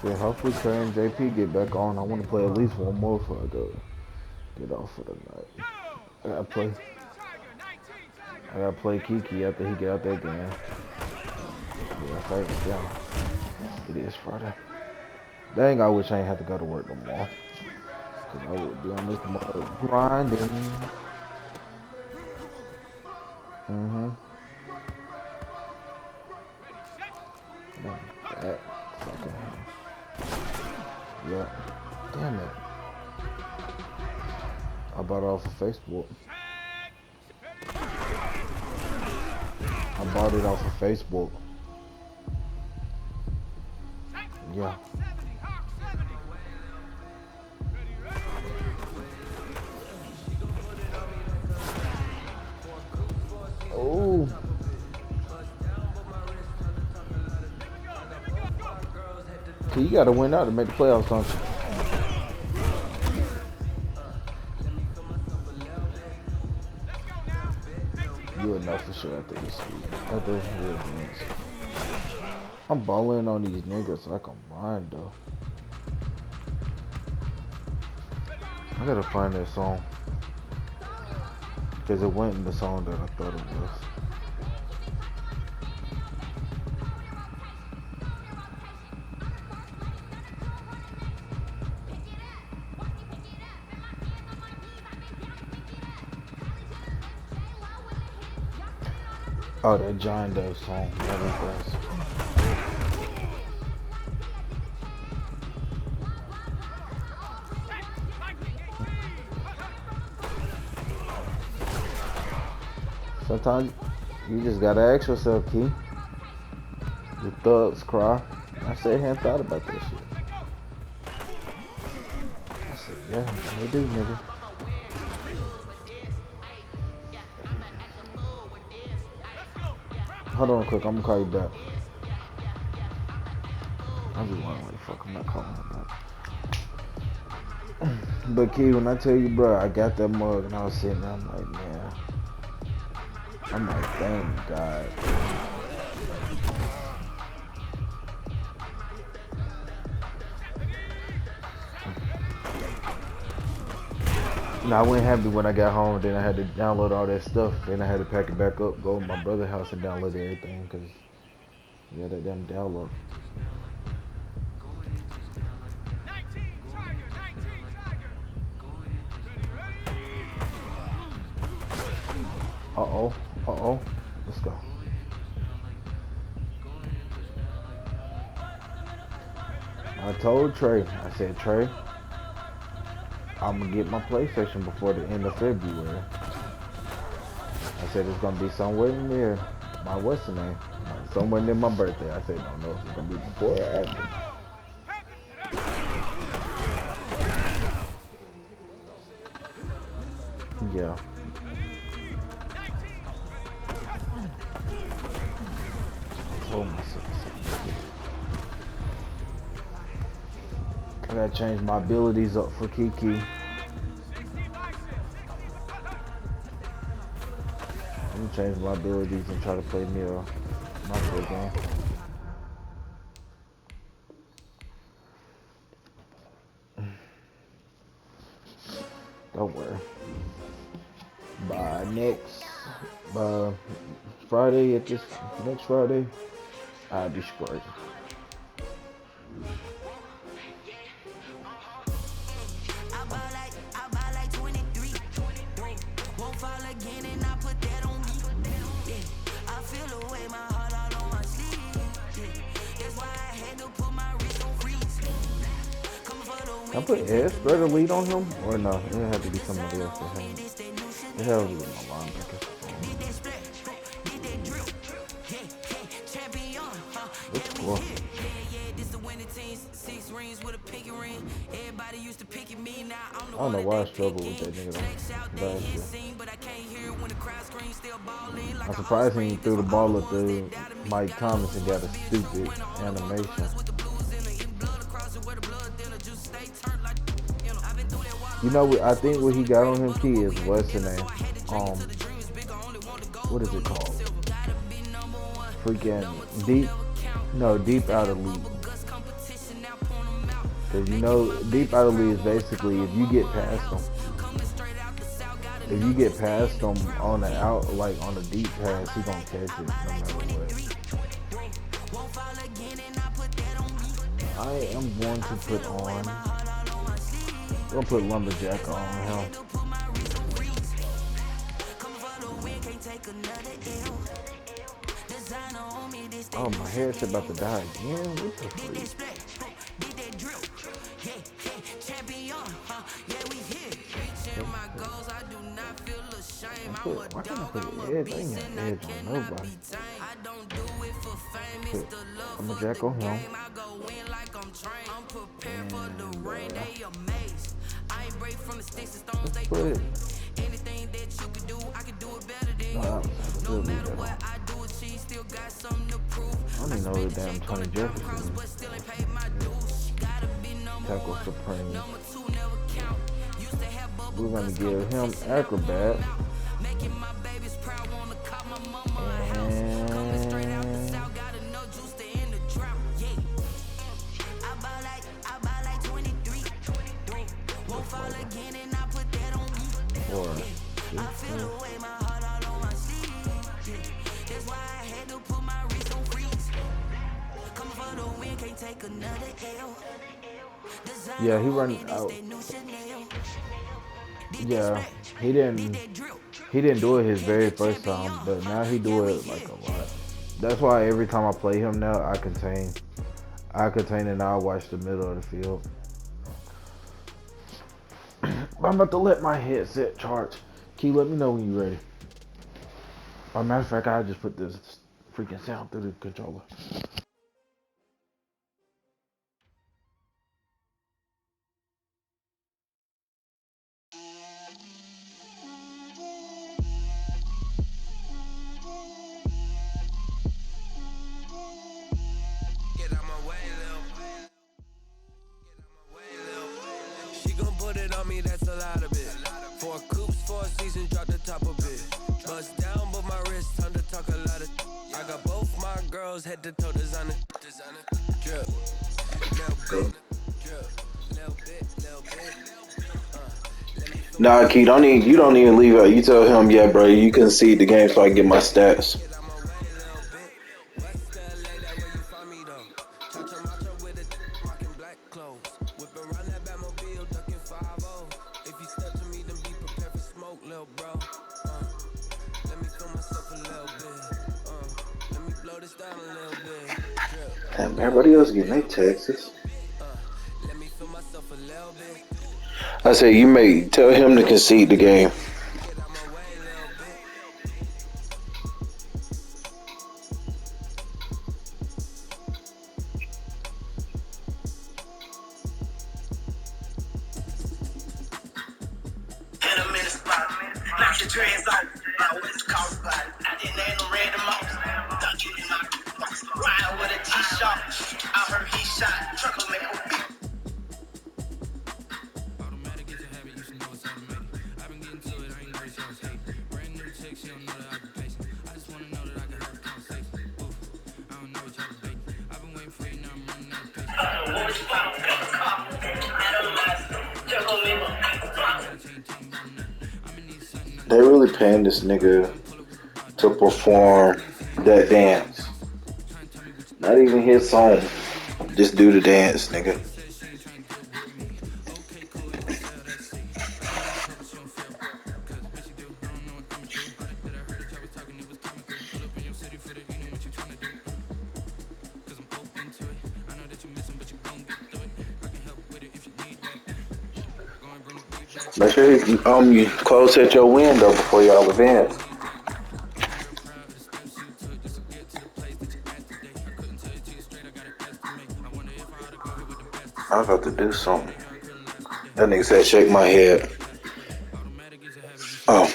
Yeah, hopefully Trey and JP get back on. I want to play at least one more before I go get off for the night. I gotta play. I gotta play Kiki after he get out that game. Yeah, thanks. Yeah, it is Friday. Dang, I wish I ain't have to go to work no more. Cause I would be on this mother grinding. Mm-hmm. Dang, that fucking hell. Yeah. Damn it. I bought it off of Facebook. I bought it off of Facebook. Yeah. Oh. So you gotta win out to make the playoffs, don't you? You would know for sure after this week. After this week. I'm balling on these niggas like I'm mine though. I gotta find that song. Cause it wasn't the song that I thought it was. Oh, that John Doe song. That was sometimes you just gotta ask yourself, Key. The thugs cry. I sat here and thought about that shit. I said, yeah, they do, nigga. Hold on quick, I'm gonna call you back. I'm just wondering what the fuck I'm not calling him back. But Key, when I tell you, bro, I got that mug and I was sitting there, I'm like, man. I'm like, thank God. Now, I wasn't happy when I got home. Then I had to download all that stuff. Then I had to pack it back up, go to my brother's house and download everything because yeah, that damn download. Uh-oh. Uh-oh. Let's go. I told Trey, I said, Trey, I'm going to get my PlayStation before the end of February. I said it's going to be somewhere near my what's the name? Somewhere near my birthday. I said, don't know if it's going to be before or after. Yeah. I told myself. I gotta change my abilities up for Kiki. Let me change my abilities and try to play Nero. My first game. Don't worry. By Friday, at this next Friday, I'll be straight. I put Ed spread a lead on him, or no? It had to be somebody else for him. It had to be my linebacker. Let's score. I don't know why I struggled with that nigga last year. I'm surprised he threw the ball at the Mike Thomas and got a stupid animation. You know what? I think what he got on him, Key, is what's the name? What is it called? Freaking deep. No, deep out of league. Cause you know, deep out of the league is basically if you get past them, if you get past them on the out, like on the deep pass, he gonna catch it no matter what. I am going to put on. I'm gonna put lumberjack on him. Oh, my hair's about to die again. What the freak? Why can't I put an edge? I ain't got an edge on nobody. Put lumberjack on him. And let's put it. No, that was we'll leave that on. I don't even know who the damn Tony Jefferson is. Tackle Supreme. We're gonna give him acrobat. Yeah, he run out. Yeah, he didn't do it his very first time, but now he do it like a lot. That's why every time I play him now, I contain and I watch the middle of the field. I'm about to let my headset charge. Key, let me know when you're ready. As a matter of fact, I just put this freaking sound through the controller. Head to toe designer, drip, little bit. Nah, Key, you don't even leave out. You tell him, yeah, bro, you concede the game so I can get my stats. Damn, everybody else getting their taxes. I say you may tell him to concede the game. They really paying this nigga to perform that dance. Not even his song. Just do the dance, nigga. Make sure you close at your window before y'all advance. I was about to do something. That nigga said shake my head. Oh.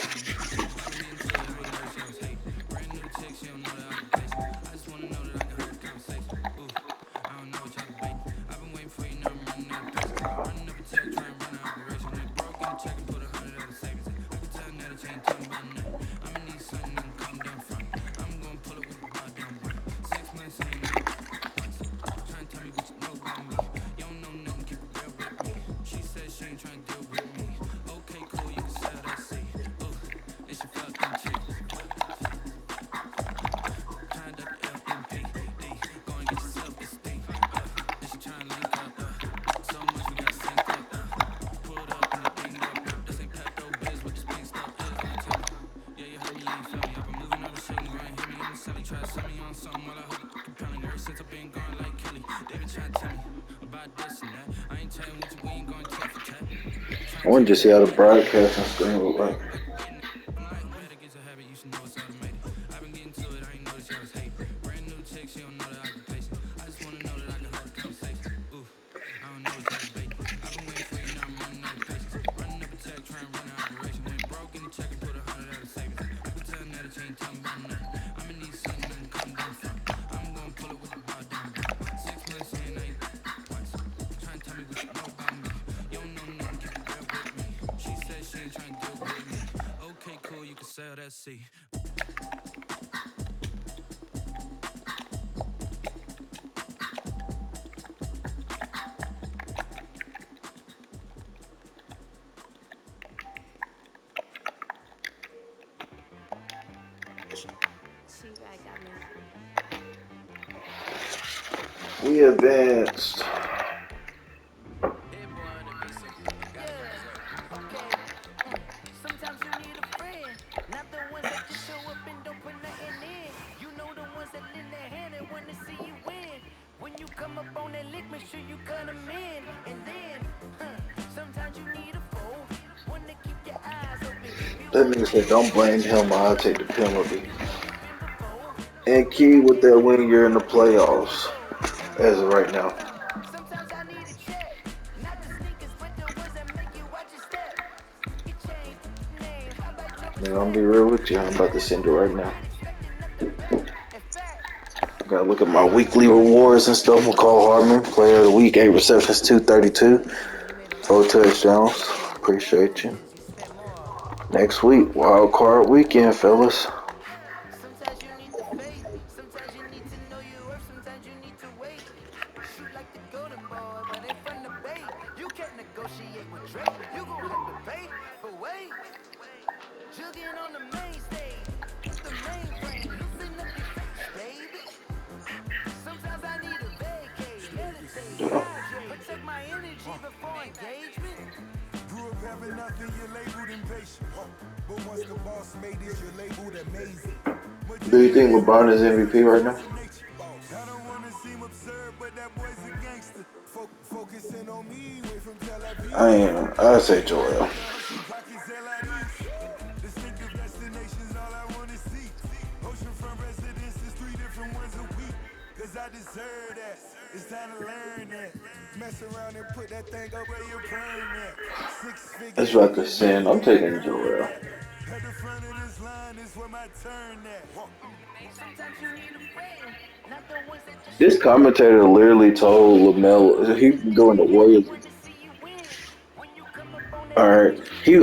I want to see how the broadcasting screen look like. We advanced. That nigga said, don't blame him, I'll take the penalty. And Key with that win, you're in the playoffs as of right now. Man, I'm gonna be real with you. I'm about to send it right now. I gotta look at my weekly rewards and stuff. McCall Hardman, player of the week, 8 receptions, 232, 4 touchdowns. Appreciate you. Next week, wild card weekend, fellas. Do you think LeBron is MVP right now? I'd say Joel. That's what I saying. I'm taking Joel. This commentator literally told LaMelo he can go in the Warriors. Alright. He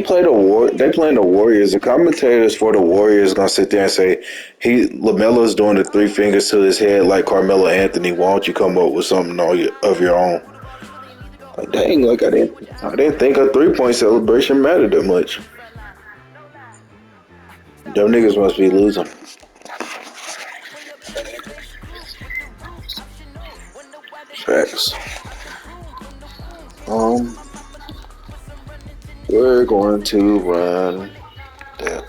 played a war they playing the Warriors. The commentators for the Warriors gonna sit there and say LaMelo's doing the three fingers to his head like Carmelo Anthony. Why don't you come up with something of your own? Like dang, like I didn't think a 3-point celebration mattered that much. Them niggas must be losing. Facts. We're going to run that.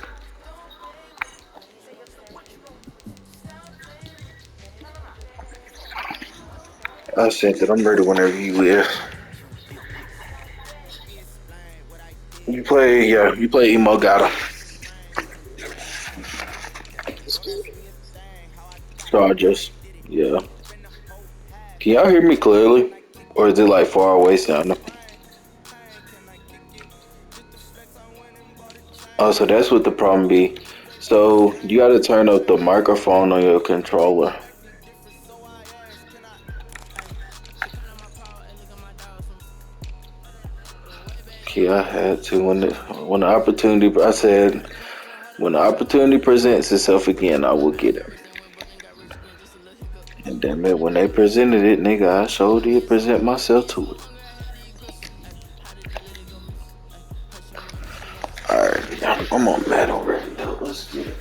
I sent it. I'm ready whenever you is. You play Emo Gata. Chargers. Yeah. Can y'all hear me clearly? Or is it like far away sounding? Oh, so that's what the problem be. So you gotta turn up the microphone on your controller. Okay, I had to when the opportunity I said when the opportunity presents itself again, I will get it. And damn it, when they presented it, nigga, I sure did present myself to it. Alright, I'm on Madden already though. Let's get it.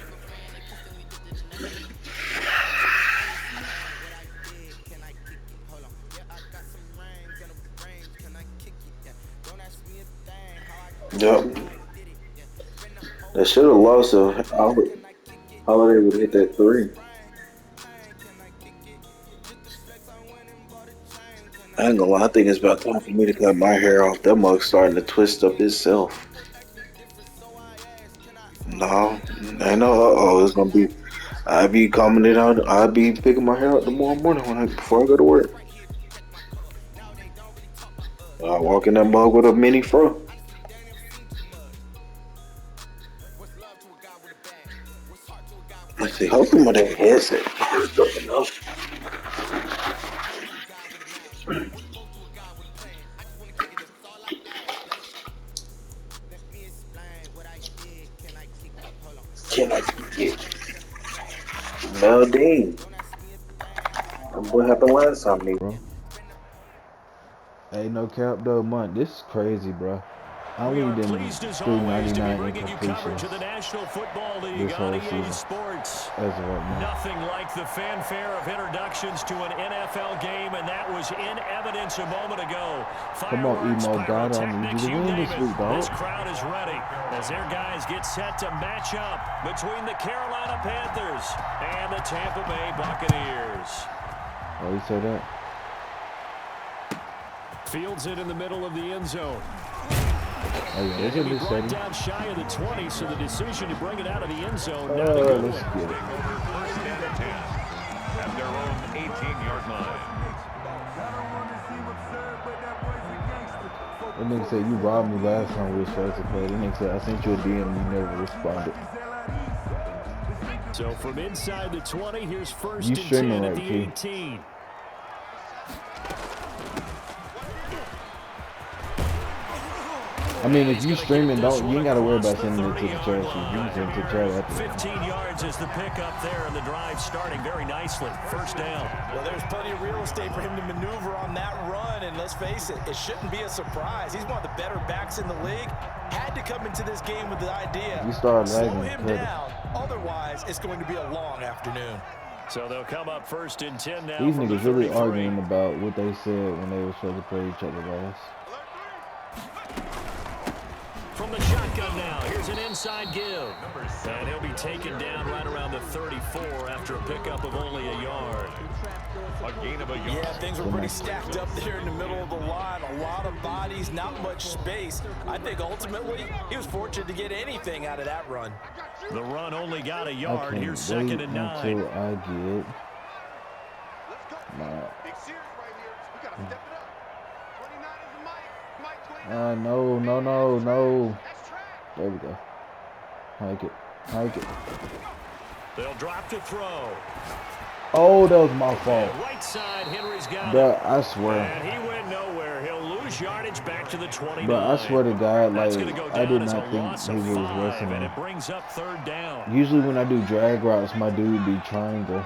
Yep. They should have lost. Holiday would hit that three. I ain't gonna lie, I think it's about time for me to cut my hair off. That mug's starting to twist up itself. No, ain't no uh-oh. It's gonna be, I be combing it out. I be picking my hair out tomorrow morning before I go to work. I walk in that mug with a mini fro. Let's see, hopefully my damn headset is good enough. Can I get Dean? What happened last time, nigga? bro. Hey, no cap though, month. This is crazy, bro. I'm We are leading pleased as always to be 399 bringing you coverage incompletions of the National Football League this on whole EA season Sports. as of right now. Nothing like the fanfare of introductions to an NFL game, and that was in evidence a moment ago. Come on, Fireworks, Emo God. I need pyrotechnics, you to you win name this it. week, dog. This crowd is ready as their guys get set to match up between the Carolina Panthers and the Tampa Bay Buccaneers. Oh, you say that? Fields it in the middle of the end zone. Oh, yeah, And it's he'll in be this brought setting. down shy of the 20, so the decision to bring it out of the end zone now to go Let's in. get it. First and 10 at their own 18-yard line. That nigga said you robbed me last time we was supposed to play. That nigga said I sent you a DM and you never responded. So from inside the 20, here's first You and streaming 10 at right, the T. 18. I mean, if He's you gonna streaming, get this you ain't one gotta worry across about the sending it to the 30-yard chat sheet. You can line. send it to the chat after. 15 yards is the pickup there, and the drive starting very nicely. First down. Well, there's plenty of real estate for him to maneuver on that run, and let's face it, it shouldn't be a surprise. He's one of the better backs in the league. Had to come into this game with the idea, You start slow lagging, him cut it. down, otherwise it's going to be a long afternoon. So they'll come up first and 10 now These from the niggas really 33. arguing about what they said when they were supposed to play each other last. From the shotgun now, here's an inside give. And he'll be taken down right around the 34 after a pickup of only a yard. A gain of a yard. Yeah, things were pretty stacked up there in the middle of the line. A lot of bodies, not much space. I think ultimately he was fortunate to get anything out of that run. The run only got a I yard. can't Here's wait second and 9. until I get my. No. There we go. Hike it. They'll drop to throw. Oh, that was my fault. And right side, Henry's got Bruh, it. I swear. And he went nowhere. He'll lose yardage back to the 29. Bruh, I swear to God, That's like, gonna go I did down as not a think loss he of was 5, wrestling. and it brings up third down. Usually when I do drag routes, my dude be triangle.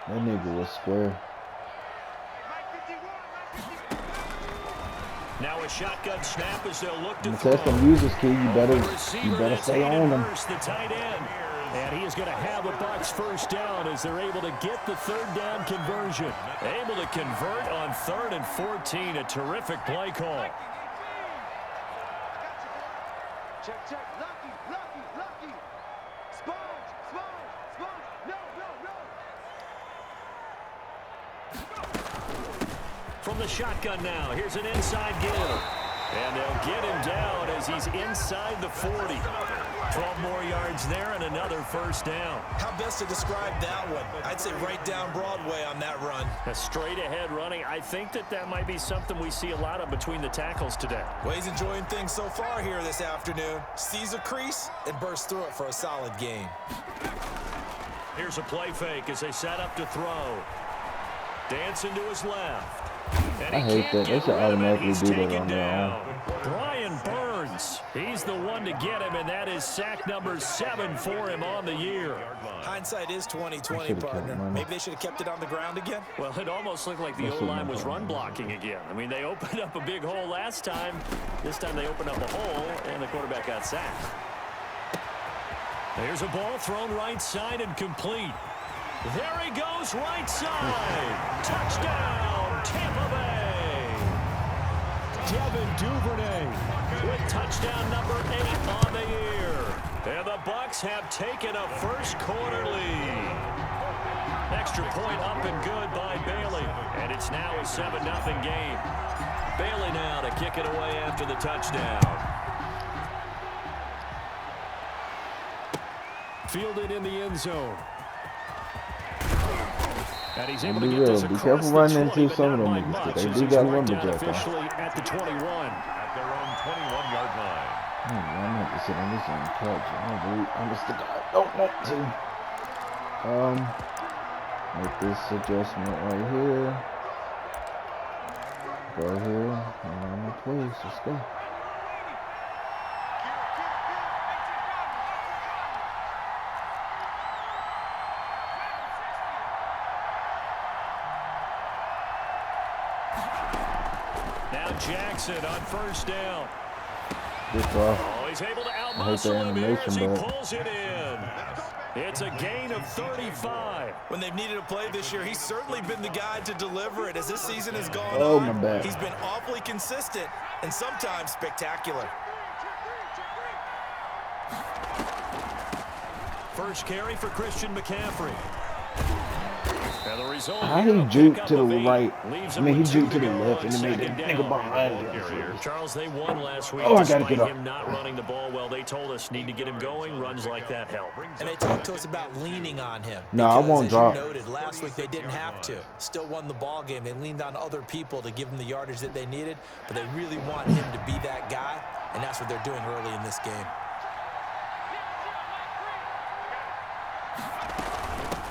That nigga was square. Now a shotgun snap as they'll look to I'm throw. test them users, kid. You better That's stay on them. Hurst, the tight end. And he is going to have the Bucs first down as they're able to get the third down conversion. Able to convert on 3rd and 14. A terrific play call. Check. Lucky. Sponge. No. From the shotgun now, here's an inside give. And they'll get him down as he's inside the 40. 12 more yards there and another first down. How best to describe that one? I'd say right down Broadway on that run. A straight ahead running. I think that might be something we see a lot of between the tackles today. Well, he's enjoying things so far here this afternoon. Sees a crease and bursts through it for a solid game. Here's a play fake as they set up to throw. Dancing to his left. And I hate that. They should automatically do that on their own. Brian Burns, he's the one to get him, and that is sack number 7 for him on the year. Hindsight is 20/20, partner. Maybe they should have kept it on the ground again. Well, it almost looked like the O-line was run blocking again. I mean, they opened up a big hole last time. This time they opened up a hole, and the quarterback got sacked. There's a ball thrown right side and complete. There he goes, right side. Touchdown, Tampa Bay. Devin Duvernay with touchdown number 8 on the year. And the Bucks have taken a first quarter lead. Extra point up and good by Bailey. And it's now a 7-0 game. Bailey now to kick it away after the touchdown. Fielded in the end zone. And he's able to get this Be across careful the running 20, into some of but them not by niggas, 'cause much, they as do he's got right down lumberjack on. officially at the 21. At their own 21-yard line. I'm gonna have to sit on this on the couch. Honest to God, don't want to. Make this adjustment right here. Go here. And on my place. Let's go. Now Jackson on first down. Good call. Oh, he's able to I hate outmuscle that him here as he animation, but pulls it in. It's a gain of 35. When they've needed a play this year, he's certainly been the guy to deliver it. As this season has gone oh on, my bad. he's been awfully consistent and sometimes spectacular. First carry for Christian McCaffrey. And the result How here, he a juked pickup to the of 8. right. Leaves I him mean, he with 2 juked to the go left on and he made second that down. nigga behind him. Charles, they won last week Oh, I gotta despite get up. him not running the ball well. They told us need to get him going. Runs like that help. And they talked to us about leaning on him. No, I because, won't as drop. you noted, last week they didn't have to. Still won the ball game. They leaned on other people to give them the yardage that they needed, but they really want him to be that guy, and that's what they're doing early in this game.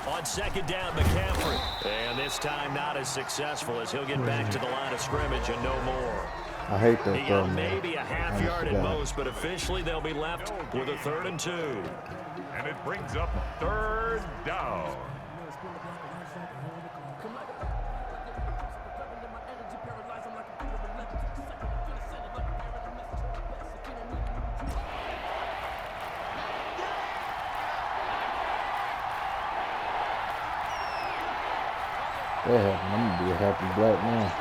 On second down, McCaffrey. And this time not as successful as he'll get back to the line of scrimmage and no more. I hate He that throw, got man. maybe a half Honest yard to at God. most, but officially they'll be left with a 3rd and 2. And it brings up 3rd down. That happened. I'm gonna be a happy black man.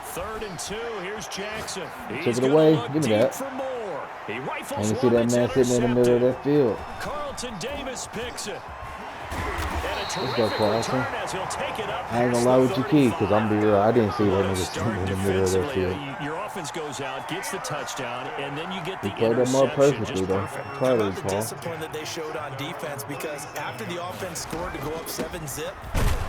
Third and 2. Here's Jackson. Took He's it gonna away. look Give me deep that. for more. He rifles And you see one that man that's sitting in the middle of intercepted. that field. Carlton Davis picks it. And a Let's go, terrific Carlton. return as he'll take it up I ain't past gonna lie the with you, Key, because I'm 35. be real. I didn't see that What a nigga sitting start in the middle of that defensively. field. Your offense goes out, gets the touchdown, and then you get the He played that mug interception. perfectly, Just though. perfect. How Proud of about his the Paul. discipline that they showed on defense? Because after the offense scored to go up 7-zip,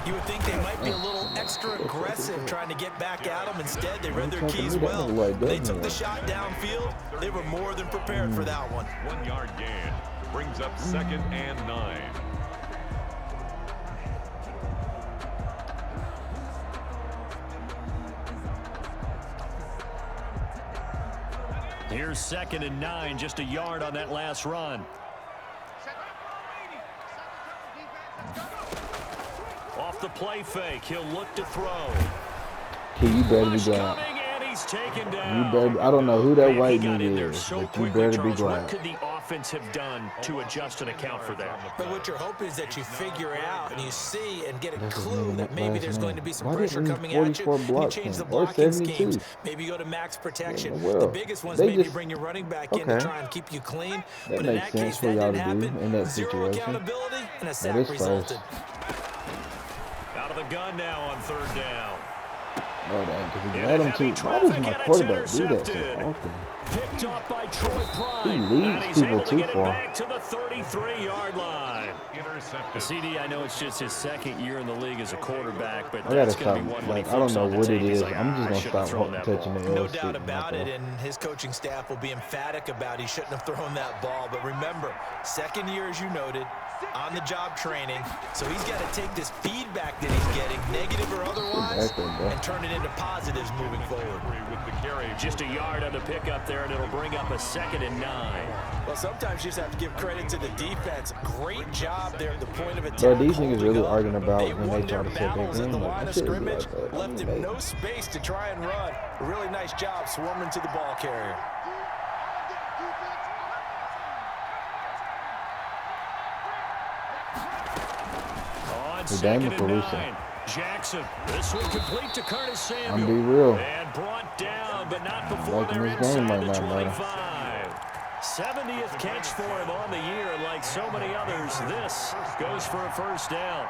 you would think they might be a little extra aggressive trying to get back at them. Instead, they read their talking to keys me? That well. nigga like When they that took the nigga. shot downfield, they were more than prepared for that one. 1-yard gain. Brings up 2nd and 9. Here's 2nd and 9, just a yard on that last run. Off the play fake, he'll look to throw. Key, you better be Rush glad. coming, and he's taken You down. better. I don't know who that Man, white he got in nigga there is, so but you quickly, better be Charles. What glad. could the offense have done to adjust and account for that? But what you're hoping is that you figure out and you see and get a That's his clue name, that maybe last there's name. going to be some Why pressure didn't coming at you. 44 And you block change the him? Or blocking 72? schemes. Maybe you go to max protection. Yeah, The well, biggest ones they maybe just- bring your running back in okay. to try and keep you clean. That But in makes that sense case, for that y'all didn't to do happen. in that Zero situation. accountability and a That sack is resulted. Out of the gun now on 3rd down. Oh, that, because he And led a him heavy to. Why does traffic, my and it's quarterback do that so intercepted. often? Picked off by Troy Prime. He leads and he's people able to too get it far. back to the 33-yard line. Intercepted. CD, I know it's just his 2nd year in the league as a quarterback, but I gotta that's going to stop. be one when he Like, I don't flips know on the what tape. it He's is. like, I'm just I gonna shouldn't have stop thrown that touching ball. the No LC. doubt about it, and his coaching staff will be emphatic about he shouldn't have thrown that ball. But remember, 2nd year, as you noted, on-the-job training. So he's got to take this feedback that he's getting, negative or otherwise, Back there, bro. and turn it into positives moving forward. With the carry. Just a yard on the pickup there, and it'll bring up a 2nd and 9. Well, sometimes you just have to give credit to the defense. Great job there at the point of attack. Bro, these niggas holding really up. arguing about They when won they try their to set their battles at game. the Like, line I of shouldn't be scrimmage, like that. left him Amazing. no space to try and run. A really nice job swarming to the ball carrier. On Hey, damn 2nd it, and Caruso. 9. Jackson, this one complete to Curtis Samuel. I'm be real. And brought down, but not before Liking they're this game inside right the now, man. 25. 70th catch for him on the year. Like so many others, this goes for a first down.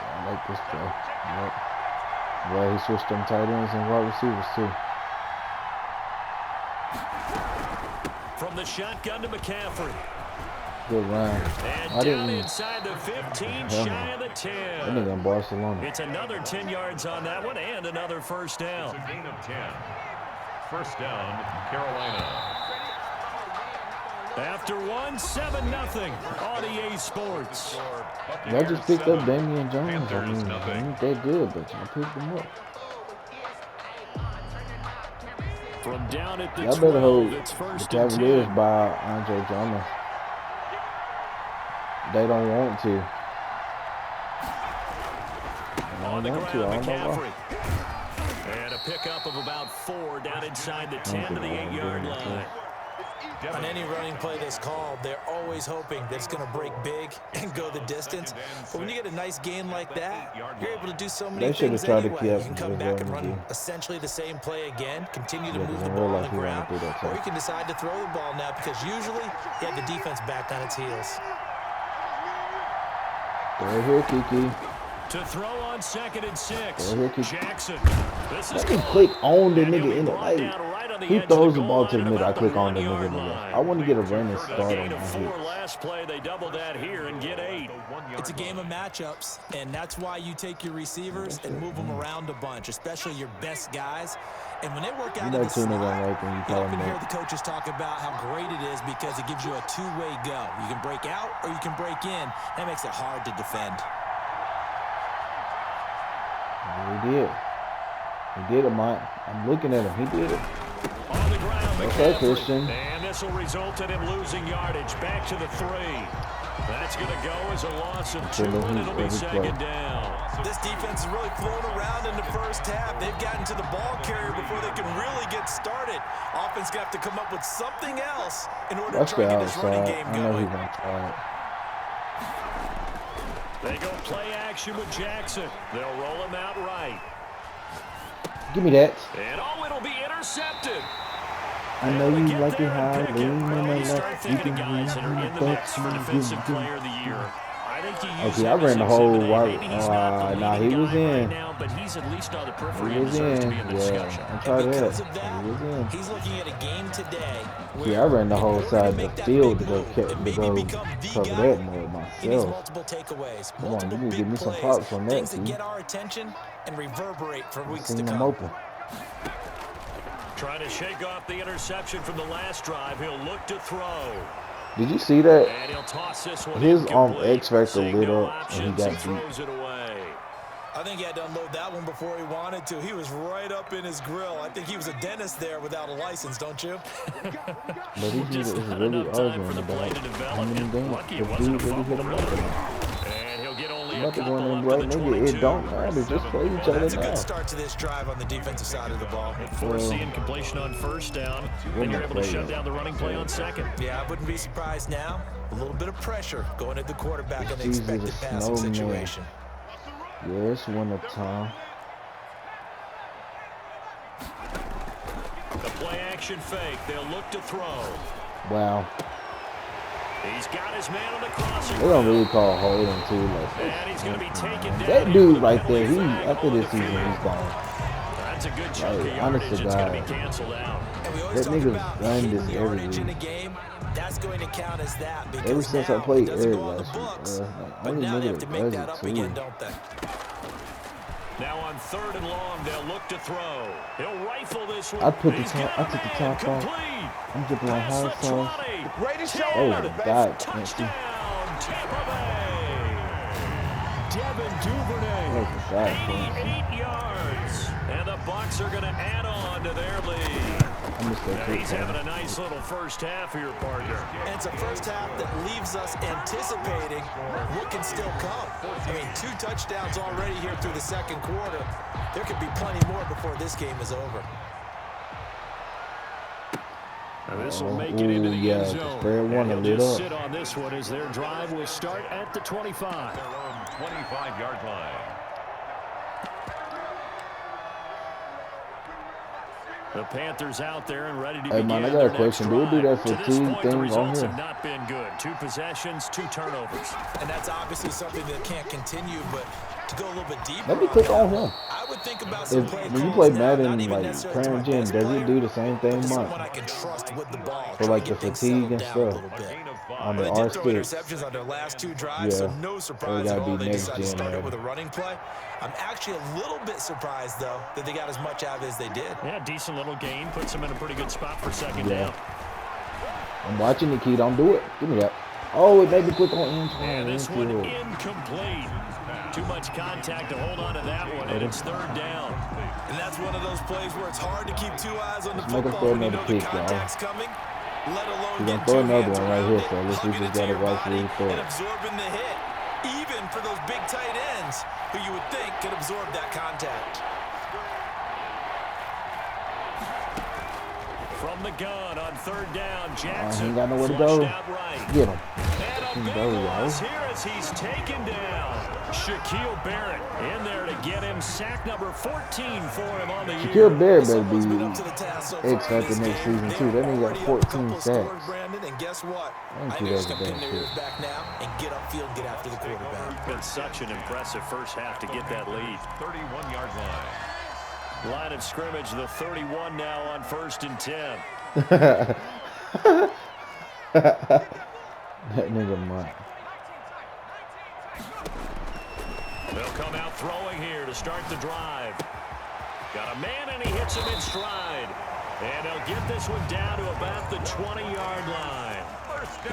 I like this play. Yep. Well, he switched them tight ends and wide receivers too. From the shotgun to McCaffrey. Good run. And I down didn't. inside the 15, Hell shy no. of the That 10. nigga in Barcelona. It's another 10 yards on that one and another first down. It's a gain of 10. First down, Carolina. After one, 7-0 on EA Sports. Y'all just picked up Damian Jones. I Panthers, mean, nothing. he ain't that good, but y'all picked him up. From down at the Y'all better 12, hold it's the first and Cavaliers 10. by Andre Jones. They don't want to. They On the don't want ground, to. I don't know McCaffrey. why. And a pickup of about 4 down inside the 10 to the 8-yard line. On any running play that's called, they're always hoping that it's going to break big and go the distance. But when you get a nice gain like that, you're able to do so many They should things have tried to anyway. You keep can come his back and running run game. essentially the same play again, continue to Yeah, move 'cause the in ball real on life the he wanna ground, do that or too. you can decide to throw the ball now because usually you have the defense back on its heels. Right here, Kiki. To throw on 2nd and 6. Right here, Kiki. Jackson. This is Let me caught. click on the And he'll nigga be in the brought like. down right on the He edge of throws the goal ball to the line middle. I about click on the 1 nigga in the yard left. line. I want to get a running A start gain on of my 4 hits. last play. They double that here and get 8. It's a game of matchups, and that's why you take your receivers and move them around a bunch, especially your best guys. And when they work out You of know the two niggas slot, like when you you call often them hear that. the coaches talk about how great it is because it gives you a two-way go. You can break out or you can break in. That makes it hard to defend. He did. He did it, Mike. I'm looking at him. He did it. On the ground, Okay, McCaffrey. Christian. And this will result in him losing yardage. Back to the 3. That's going to go as a loss of 2, and it'll be second down. This defense is really flown around in the first half. They've gotten to the ball carrier before they can really get started. Offense got to come up with something else in order Watch to try the and get this running outside. game I know he's going. gonna try it. They go play action with Jackson. They'll roll him out right. Give me that. And oh, it'll be intercepted. I know Able to you get like it there high, and pick lean it. on Well, the you start left. You thinking can of guys that are in the mix for Defensive Player of the Year. I think you use Okay, I him as ran the Exhibit whole A. wide. Maybe he's not the Nah, he leading was guy right in. now, but he's at least on the periphery He and was deserves to in. be in the Yeah, discussion. I tried And that. because of that, He was in. he's looking at a game today See, I ran the in whole order side to of the make that field big to go move catch, and to maybe go become the cover guy. that mode He needs myself. multiple takeaways, Come on, multiple you need to give big me some plays, props on that, things that T. get our attention and reverberate for I weeks to seen him come. open. Trying to shake off the interception from the last drive. He'll look to throw. Did you see that? And he'll toss this one His incomplete. X Factor Seeing lit no up and he options, got he beat. throws it away. I think he had to unload that one before he wanted to. He was right up in his grill. I think he was a dentist there without a license, don't you? But he's Just is not really enough time for arguing the play about to develop. how many And games lucky the it wasn't a dude really hit fumble, him really. up. And he'll get only I'm a about to go in couple and up blow to the nigga. 22. It don't matter. Just play each Well, other that's a now. good start to this drive on the defensive side of the ball. Forcing incompletion on first down. Then you're able to shut down the running play on second. Yeah, I wouldn't be surprised now. A little bit of pressure going at the quarterback in the Jesus, expected a passing snowman. situation. Yeah, it's winter time. The play action fake. They'll look to throw. Wow. He's got his man on the crossing. They don't really call holding too. Like And he's going to be taken down. that dude right there. He after this season, he's gone. That's a good chunk Like, of honest yardage. to It's going to God. be canceled out. And we always That talk nigga's about done hidden this yardage in every a game. That's going to count as that because Ever since now I played it doesn't Eric go on the last week, books, like, but only now they nigga have to that make does that it up too. again, don't they? Now on 3rd and long, they'll look to throw. He'll rifle this one. I took the He's top got a off. man complete. I'm dripping on Past the high sauce. 20. Greatest show Oh ever, my baby. God, Touchdown, Tampa Bay. Devin Duvernay, That's a shot, man. 88 yards. And the Bucs are going to add on to their lead. I missed that Now, kick, he's man. having a nice little first half here, partner. And it's a first half that leaves us anticipating what can still come. I mean, 2 touchdowns already here through the second quarter. There could be plenty more before this game is over. Now this will make it into the yeah, end the zone. spread one And and he'll lit just up. sit on this one as their drive will start at the 25. 25-yard line. The Panthers out there and ready to Hey, begin man, I got their a question. next Do we do drive. that To this fatigue point, the thing on results here? have not been good. 2 possessions, 2 turnovers. And that's obviously something that can't continue, but to go a little bit deeper Let me click on him. I would think about some play When you calls play now, Madden, not even like necessarily to my current gen, best does player, it do the same but thing, to Mike? someone I can trust with the ball, For try like to the get things fatigue settled and down a stuff little bit. on the They R did throw stick? interceptions on their last 2 drives, Yeah, so no it surprise gotta at all be they next decided to gen, start it man. with a running play. I'm actually a little bit surprised, though, that they got as much out of it as they did. Yeah, decent little gain. Puts them in a pretty good spot for second down. I'm watching it, Key. Don't do it. Give me that. Oh, it made me click on Antoine. And this one Infield. incomplete. Too much contact to hold on to that one, and it's 3rd down. And that's one of those plays where it's hard to keep 2 eyes on the Let's make him football throw when you another know the pick, y'all. contact's coming, let alone We're gonna get throw 2 another hands one right around here, it, fellas. We hugging just it to gotta your watch body, where he throw and it. absorbing the hit, even for those big tight ends who you would think could absorb that contact. From the gun on 3rd down, He Jackson ain't got nowhere to flushed go. out right. Get him. And a big Go, loss y'all. here as he's taken down. Shaquille Barrett in there to get him. Sack number 14 for him on the year. Shaquille Barrett better Someone's been up be to the task so X far in Factor this next game. season They too. are That nigga got already up a 14 couple of scores, sacks. Brandon, and guess what? I think I he think does just a gonna pin damn their shit. ears back now and get upfield and get after the quarterback. Been such an impressive first half to get that lead. 31-yard line. Line of scrimmage, the 31 now on 1st and 10. That nigga Mike. They'll come out throwing here to start the drive. Got a man, and he hits him in stride. And they'll get this one down to about the 20-yard line.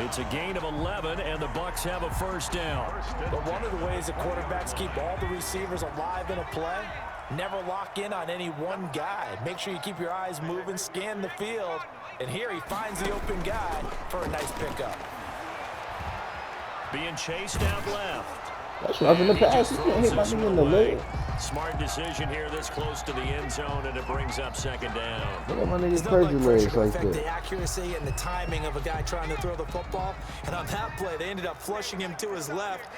It's a gain of 11, and the Bucs have a 1st down. But one of the ways that quarterbacks keep all the receivers alive in a play, never lock in on any one guy. Make sure you keep your eyes moving, scan the field, and here he finds the open guy for a nice pickup. Being chased out left. That's roughing the pass. He can't hit my nigga in the leg. Smart decision here this close to the end zone, and it brings up 2nd down. Look at my It's nigga's not crazy like pressure legs to like affect the that. accuracy and the timing of a guy trying to throw the football. And on that play, they ended up flushing him to his left,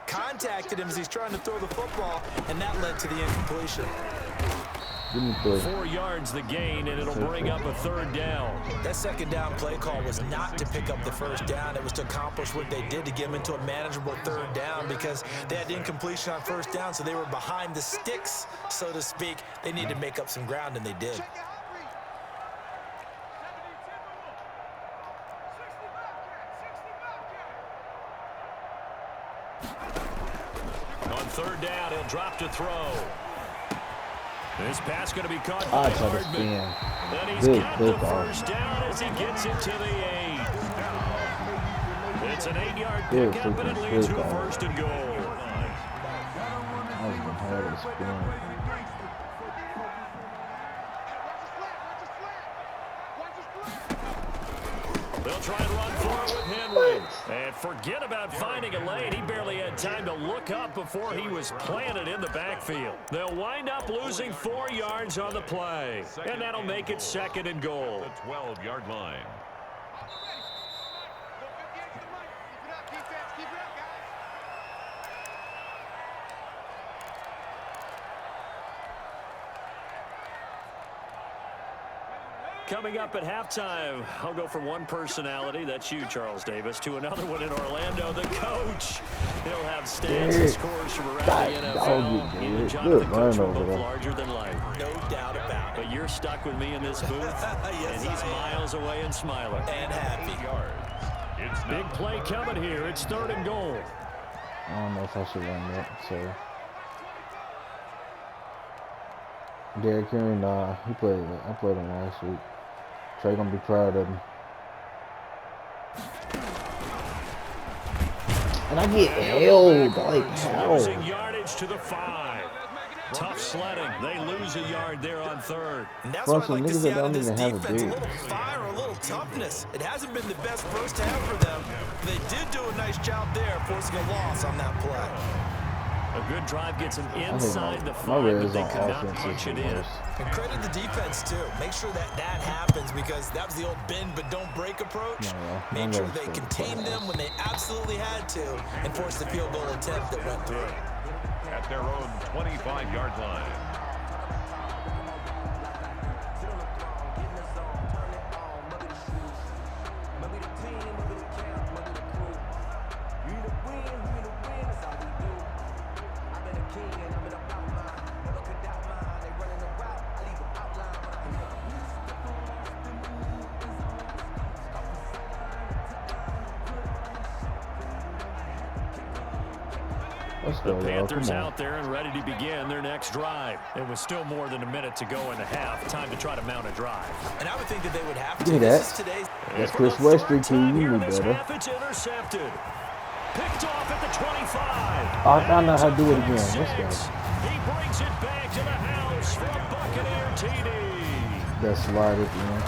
contacted him as he's trying to throw the football, and that led to the incompletion. Give me 3. 4 yards the gain, and it'll bring up a 3rd down. That 2nd down play call was not to pick up the 1st down. It was to accomplish what they did to get him into a manageable 3rd down because they had incompletion on 1st down, so they were behind the sticks, so to speak. They needed to make up some ground, and they did. On 3rd down, he'll drop to throw. This pass going to be caught I by try to Hardman. spin. And he's Big got the pick off. 1st down as he gets it to the 8. It's an 8-yard Big pickup, and it freaking leads pick to a off. 1st and goal. I was gonna have a spin. They'll try and run for it with Henry. And forget about finding a lane. He barely had time to look up before he was planted in the backfield. They'll wind up losing 4 yards on the play. And that'll make it 2nd and goal. The 12-yard line. Coming up at halftime, I'll go from one personality, that's you, Charles Davis, to another one in Orlando, the coach. He'll have stats and scores from around the NFL. He and Jonathan Coach are both larger than life. No doubt about it. But you're stuck with me in this booth, Yes, and he's I am. miles away and smiling. And happy. It's Big play coming here. It's 3rd and goal. I don't know if I should run that. So Derrick Henry, nah, I played him last week. Trey gonna be proud of him. And I get held, like how? Losing yardage to the 5. Tough sledding. They lose a yard there on 3rd. And that's Plus, what I like the to niggas see that out of don't this even have a defense. A beard. little fire, a little toughness. It hasn't been the best first half for them. They did do a nice job there, forcing a loss on that play. A good drive gets them I inside the think my 5, red but they zone could not offense punch is it the in. worst. And credit the defense, too. Make sure that happens because that was the old bend but don't break approach. Yeah, Made sure they contained them when they absolutely had to and forced the field goal attempt that went through. At their own 25-yard line. Let's The go, y'all. Panthers Come on. out there and ready to begin their next drive. It was still more than a minute to go in the half. Time to try to mount a drive. And I would think that they would have to. Do This is that. today's. That's For Chris the Westry, third too. time You here knew this better. half, it's intercepted. Picked off at the 25. Oh, now I know how to do it And again. it's a Let's go. pick six. He brings it back to the house for a Buccaneer TD. That slide at the end.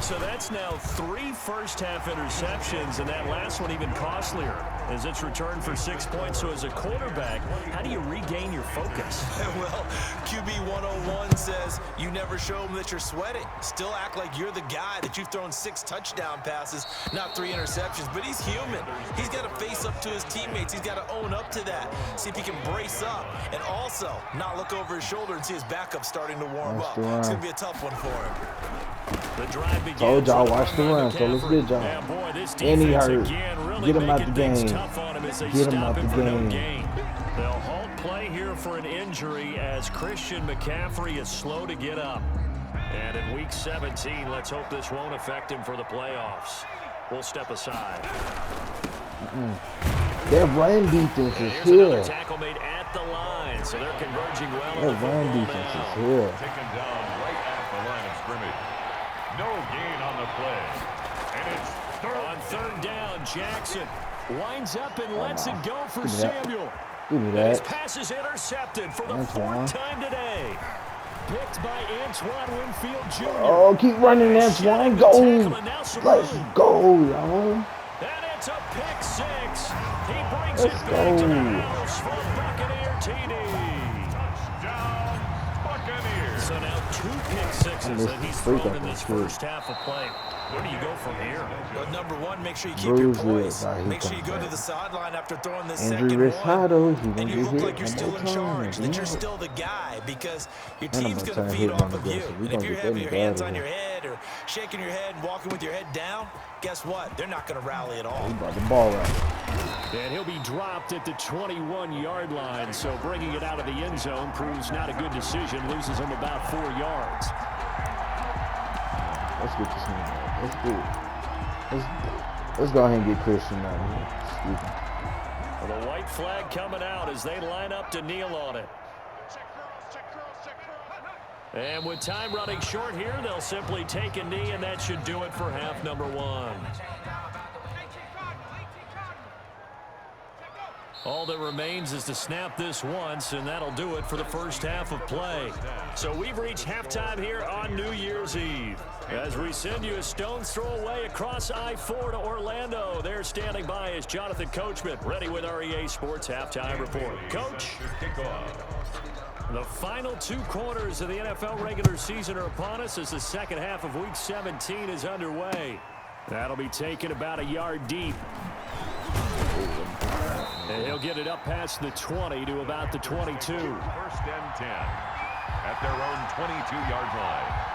So that's now 3 first-half interceptions, and that last one even costlier as it's returned for 6 points. So as a quarterback, how do you regain your focus? Well, QB 101 says you never show them that you're sweating. Still act like you're the guy that you've thrown 6 touchdown passes, not 3 interceptions. But he's human. He's got to face up to his teammates. He's got to own up to that. See if he can brace up and also not look over his shoulder and see his backup starting to warm up. It's going to be a tough one for him. The drive begins. Told y'all, watch the run, so let's get y'all. Yeah, boy, this And he defense hurt. again really Get him out the making things game. tough on him as they Get him stop out him the for no game. gain. They'll halt play here for an injury as Christian McCaffrey is slow to get up. And in Week 17, let's hope this won't affect him for the playoffs. We'll step aside. That run defense is Here's another here. tackle made at the line, so they're converging well. That run defense is here. Taken down right at the line of scrimmage. No gain on the play. And it's On third down, Jackson winds up and lets it go for Give me that. Samuel. Give me His that. pass is intercepted for the Antoine. 4th time today. Picked by Antoine Winfield Jr. Oh, keep running, Antoine. Go. Let's go, y'all. And it's a pick 6. He brings Let's it back to the go. house for a Buccaneer TD. touchdown, Buccaneers. So now 2 pick sixes that he's freak thrown up in this this kid. first half of play. Where do you go from here? Well, number one, make sure you keep Bruce your Willis, poise. he Make sure you comes go to back. the sideline after throwing this Andrew second Risado, one. he And gonna you get look hit like you're one still more in time, charge, that yeah. you're still the guy because your And I'm team's gonna going to try feed to hit off one of you. aggressive. We And if gonna you're get having them your hands bad on here. your head or shaking your head and walking with your head down, guess what? They're not going to rally at all. He brought the ball out. And he'll be dropped at the 21-yard line, so bringing it out of the end zone proves not a good decision. Loses him about 4 yards. Let's get this man out. Let's do it. Let's go ahead and get Christian out of here. Excuse me. Well, the white flag coming out as they line up to kneel on it. And with time running short here, they'll simply take a knee, and that should do it for half number 1. All that remains is to snap this once, and that'll do it for the first half of play. So we've reached halftime here on New Year's Eve. As we send you a stone's throw away across I-4 to Orlando, there standing by is Jonathan Coachman, ready with our EA Sports Halftime Report. Coach? The final 2 quarters of the NFL regular season are upon us as the second half of Week 17 is underway. That'll be taken about a yard deep. And he'll get it up past the 20 to about the 22. 1st and 10 at their own 22-yard line.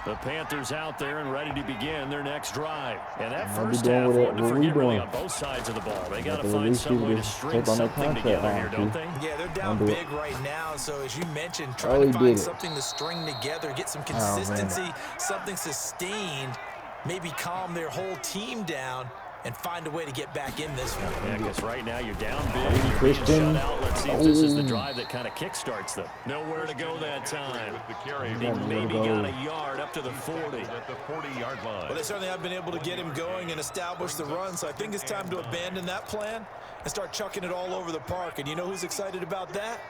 The Panthers out there and ready to begin their next drive. And that What we first doing half, with it? one to What we forget really doing? on both sides of the ball. They got to to find release some way people to to string take on that something contract together line, here, too. don't they? Yeah, they're down Don't do big right now, so as you mentioned, Oh, trying he to did find it. something to string together, get some Oh, man. consistency, something sustained, maybe calm their whole team down and find a way to get back in this one. Yeah, because right now you're down big, you're being Christian. shut out. Let's see if this is the Oh. drive that kind of kickstarts them. Nowhere to go that time. With the carry He Nowhere to maybe go. got a yard up to the 40. at the 40-yard line. Well, they certainly have been able to get him going and establish the run, so I think it's time to abandon that plan and start chucking it all over the park. And you know who's excited about that?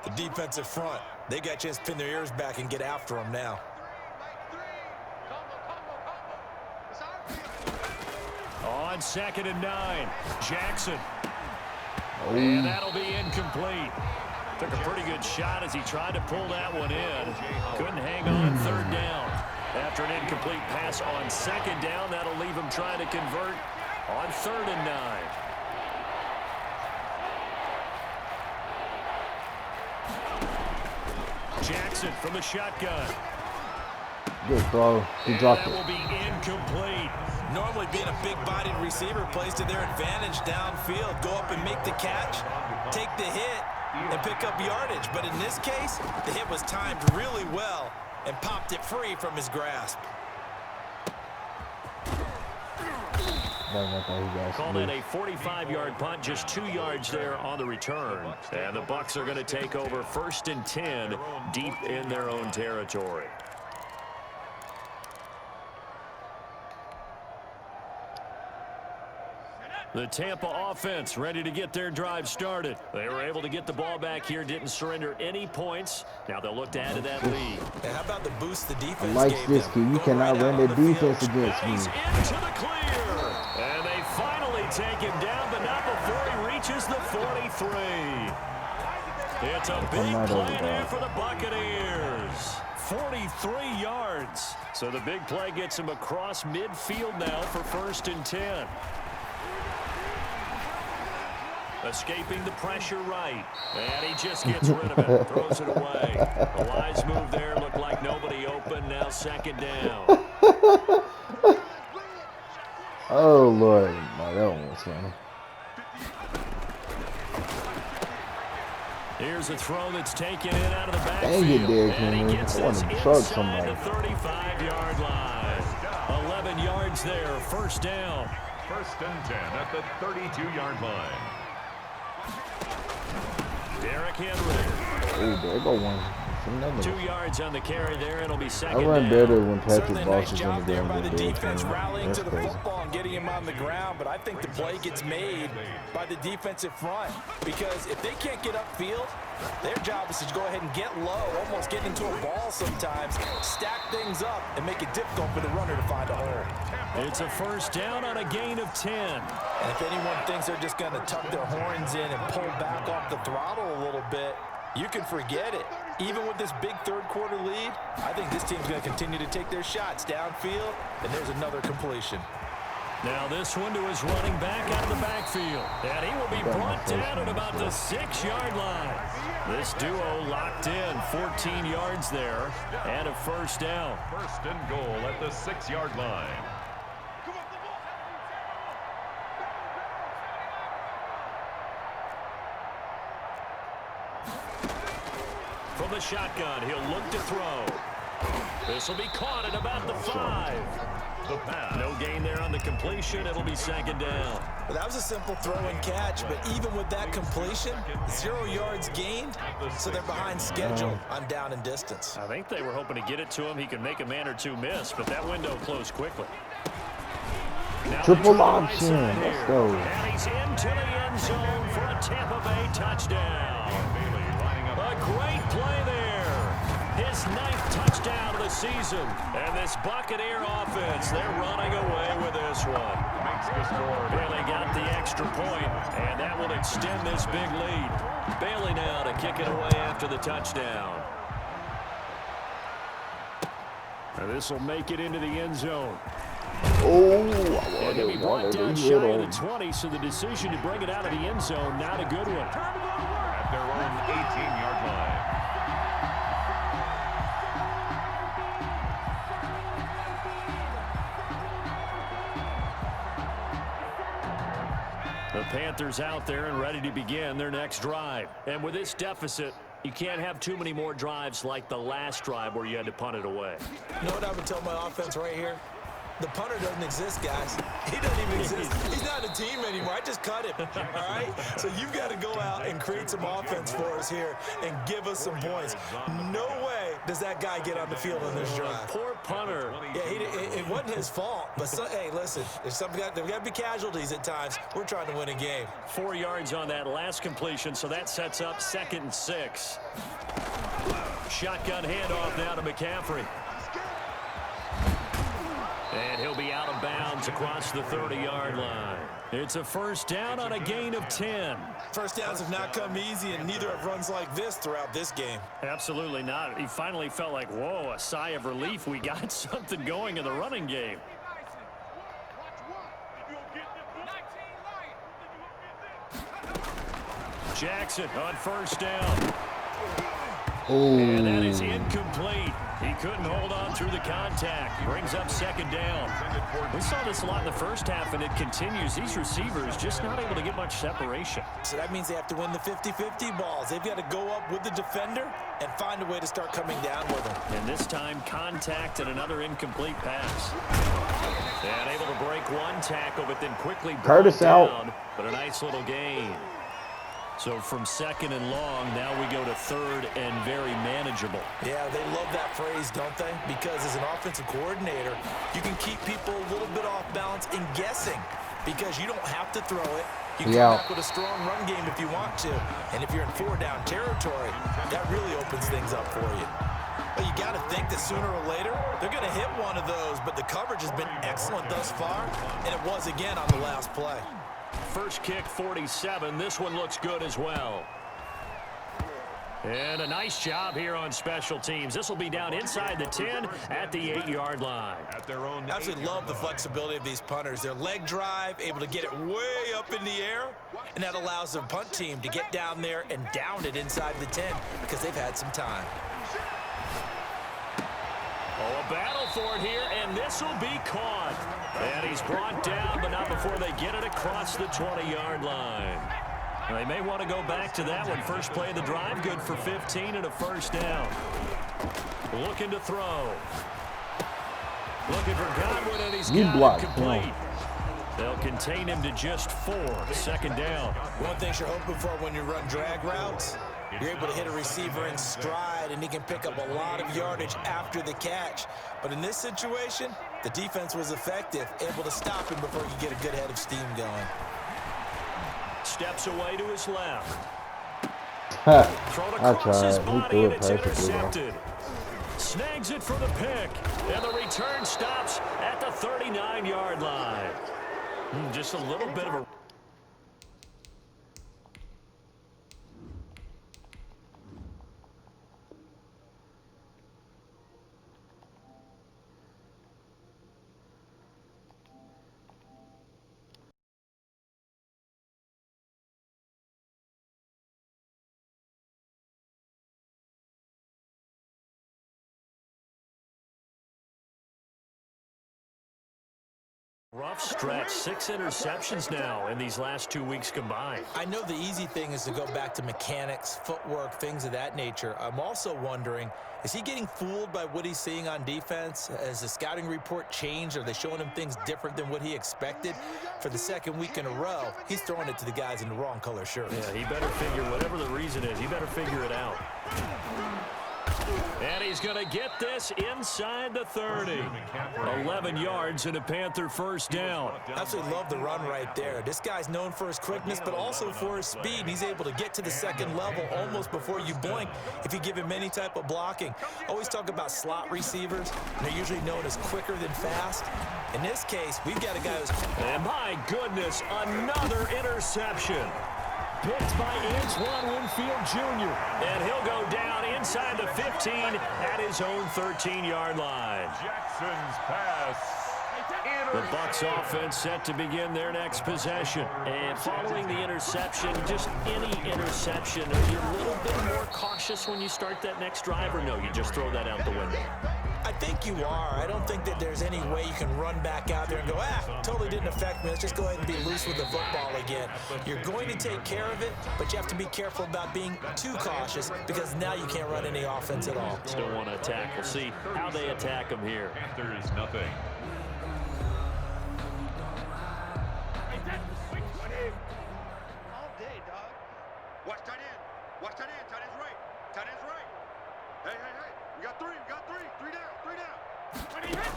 The defensive front. They got a chance to pin their ears back and get after him now. On 2nd and 9, Jackson. Oh. And that'll be incomplete. Took a pretty good shot as he tried to pull that one in. Couldn't hang on 3rd down. After an incomplete pass on 2nd down, that'll leave him trying to convert on 3rd and 9. Jackson from the shotgun. Good throw. He dropped That it. will be incomplete. Normally being a big-bodied receiver plays to their advantage downfield. Go up and make the catch, take the hit, and pick up yardage. But in this case, the hit was timed really well and popped it free from his grasp. Called it a 45-yard punt, just 2 yards there on the return. And the Bucs are going to take over 1st and 10 deep in their own territory. The Tampa offense ready to get their drive started. They were able to get the ball back here, didn't surrender any points. Now they'll look to add to that lead. And how about the boost the defense I like gave this them? kid. You Going cannot right run out the on the defense field. against He's me. into the clear. And they finally take him down, but not before he reaches the 43. It's a big play there for the Buccaneers. 43 yards. So the big play gets him across midfield now for 1st and 10. Escaping the pressure right. And he just gets rid of it. Throws it away. A wise move there. Looked like nobody open. Now 2nd down. Oh, Lord. No, that one was funny. Here's a throw that's taken in out of the backfield. Dang it, Derrick And he Henry. gets I want this to truck inside somebody. the 35-yard line. 11 yards there. 1st down. 1st and 10 at the 32-yard line. Derrick Henry. Oh, there go one. 2 yards on the carry there. It'll be 2nd I run down. better when Patrick Certainly a Boss nice is in job the there game by than the Derrick defense Henry. rallying That's to the crazy. football and getting him on the ground, but I think the play gets made by the defensive front because if they can't get upfield, their job is to go ahead and get low, almost get into a ball sometimes, stack things up, and make it difficult for the runner to find a hole. It's a 1st down on a gain of 10. And if anyone thinks they're just going to tuck their horns in and pull back off the throttle a little bit, you can forget it. Even with this big 3rd quarter lead, I think this team's going to continue to take their shots downfield, and there's another completion. Now this one to his running back out of the backfield. And he will be brought down at about the 6-yard line. This duo locked in, 14 yards there, and a 1st down. 1st and goal at the 6-yard line. From the shotgun, he'll look to throw. This will be caught at about the 5. The pass. No gain there on the completion. It'll be 2nd down. Well, that was a simple throw and catch, but even with that completion, 0 yards gained, so they're behind schedule on down and distance. I think they were hoping to get it to him. He could make a man or two miss, but that window closed quickly. Now Triple they try the right option. side Let's here. go. And he's into the end zone for a Tampa Bay touchdown. A great play there. His 9th touchdown of the season. And this Buccaneer offense, they're running away with this one. Makes the score. Bailey got the extra point, and that will extend this big lead. Bailey now to kick it away after the touchdown. And this will make it into the end zone. Oh, And he'll be brought I down wanted shy to of hit the him. 20, so the decision to bring it out of the end zone, not a good one. At their own 18-yard line. The Panthers out there and ready to begin their next drive. And with this deficit, you can't have too many more drives like the last drive where you had to punt it away. You know what I would tell my offense right here? The punter doesn't exist, guys. He doesn't even exist. He's not a team anymore. I just cut him, all right? So you've got to go out and create some offense for us here and give us some points. No way does that guy get on the field on this drive. Poor punter. Yeah, it wasn't his fault. But, hey, listen, there's got to be casualties at times. We're trying to win a game. 4 yards on that last completion, so that sets up 2nd and 6. Shotgun handoff now to McCaffrey. And he'll be out of bounds across the 30-yard line. It's a first down on a gain of 10. First downs have not come easy, and neither have runs like this throughout this game. Absolutely not. He finally felt like, whoa, a sigh of relief. We got something going in the running game. Jackson on first down. And that is incomplete. He couldn't hold on through the contact. Brings up second down. We saw this a lot in the first half, and it continues. These receivers just not able to get much separation. So that means they have to win the 50-50 balls. They've got to go up with the defender and find a way to start coming down with him. And this time, contact and another incomplete pass. And able to break one tackle, but then quickly brought down. But a nice little gain. So from second and long, now we go to third and very manageable. Yeah, they love that phrase, don't they? Because as an offensive coordinator, you can keep people a little bit off balance in guessing because you don't have to throw it. You can come back with a strong run game if you want to. And if you're in four-down territory, that really opens things up for you. But you got to think that sooner or later, they're going to hit one of those. But the coverage has been excellent thus far, and it was again on the last play. First kick, 47. This one looks good as well. And a nice job here on special teams. This will be down inside the 10 at the 8-yard line. At their own. I absolutely love the flexibility of these punters. Their leg drive, able to get it way up in the air, and that allows the punt team to get down there and down it inside the 10 because they've had some time. Oh, a battle for it here, and this will be caught. And he's brought down, but not before they get it across the 20-yard line. They may want to go back to that one. First play of the drive, good for 15 and a first down. Looking to throw. Looking for Godwin, and he's got it complete. They'll contain him to just 4. Second down. One thing you're hoping for when you run drag routes, you're able to hit a receiver in stride, and he can pick up a lot of yardage after the catch. But in this situation, the defense was effective, able to stop him before he could get a good head of steam going. Steps away to his left. Thrown across his body, and it's intercepted. Snags it for the pick, and the return stops at the 39-yard line. Just a little bit of a... rough stretch. 6 interceptions now in these last 2 weeks combined. I know the easy thing is to go back to mechanics, footwork, things of that nature. I'm also wondering, is he getting fooled by what he's seeing on defense? Has the scouting report changed? Are they showing him things different than what he expected? For the second week in a row, he's throwing it to the guys in the wrong color shirts. Yeah, he better figure, whatever the reason is, he better figure it out. And he's going to get this inside the 30. 11 yards and a Panther first down. Absolutely love the run right there. This guy's known for his quickness, but also for his speed. He's able to get to the second level almost before you blink if you give him any type of blocking. Always talk about slot receivers, and they're usually known as quicker than fast. In this case, we've got a guy who's... And my goodness, another interception. Picked by Antoine Winfield Jr. And he'll go down inside the 15 at his own 13-yard line. Jackson's pass. The Bucs offense set to begin their next possession. And following the interception, just any interception, are you a little bit more cautious when you start that next drive, or no, you just throw that out the window? I think you are. I don't think that there's any way you can run back out there and go, totally didn't affect me. Let's just go ahead and be loose with the football again. You're going to take care of it, but you have to be careful about being too cautious because now you can't run any offense at all. Still want to attack. We'll see how they attack him here. Panthers nothing. All day, dog. Watch tight end. Watch tight end. Tight end's right. Tight end's right. Hey, hey, hey. We got 3. We got 3. 3 down. 3 down.